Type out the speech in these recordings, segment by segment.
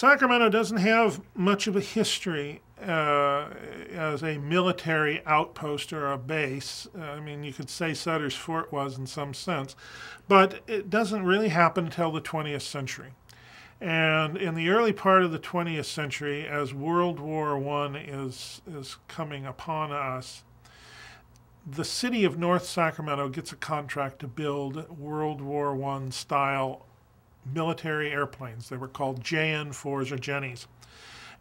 Sacramento doesn't have much of a history as a military outpost or a base. I mean, you could say Sutter's Fort was in some sense, but it doesn't really happen until the 20th century. And in the early part of the 20th century, as World War I is coming upon us, the city of North Sacramento gets a contract to build World War I style military airplanes. They were called JN-4s or Jennies.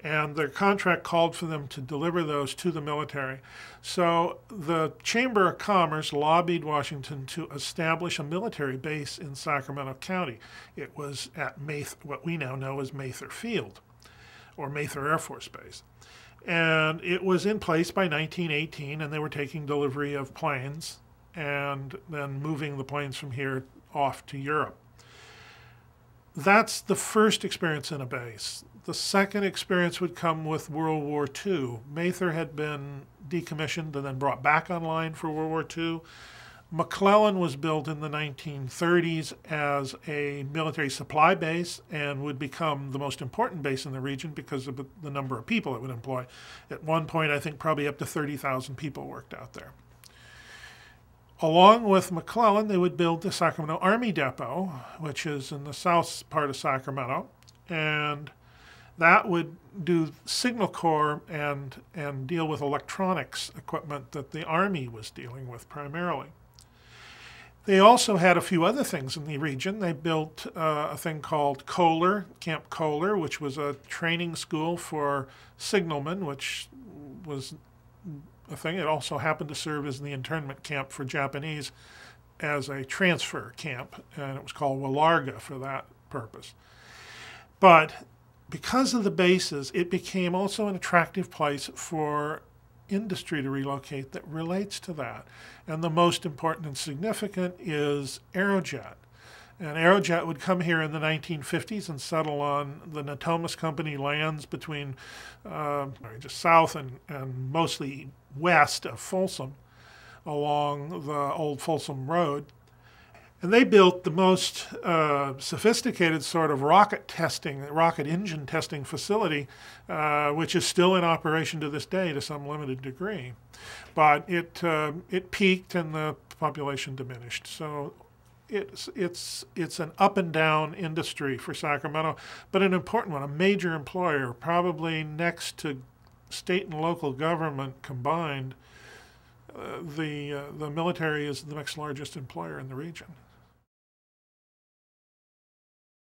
And their contract called for them to deliver those to the military. So the Chamber of Commerce lobbied Washington to establish a military base in Sacramento County. It was at what we now know as Mather Field, or Mather Air Force Base. And it was in place by 1918, and they were taking delivery of planes and then moving the planes from here off to Europe. That's the first experience in a base. The second experience would come with World War II. Mather had been decommissioned and then brought back online for World War II. McClellan was built in the 1930s as a military supply base and would become the most important base in the region because of the number of people it would employ. At one point, I think probably up to 30,000 people worked out there. Along with McClellan, they would build the Sacramento Army Depot, which is in the south part of Sacramento, and that would do signal corps and deal with electronics equipment that the Army was dealing with primarily. They also had a few other things in the region. They built a thing called Kohler, Camp Kohler, which was a training school for signalmen, which was a thing. It also happened to serve as the internment camp for Japanese as a transfer camp, and it was called Willarga for that purpose. But because of the bases, it became also an attractive place for industry to relocate that relates to that. And the most important and significant is Aerojet. And Aerojet would come here in the 1950s and settle on the Natomas Company lands between just south and mostly west of Folsom along the old Folsom Road. And they built the most sophisticated sort of rocket engine testing facility, which is still in operation to this day to some limited degree. But it peaked and the population diminished. So it's an up and down industry for Sacramento, but an important one, a major employer, probably next to state and local government combined. The military is the next largest employer in the region.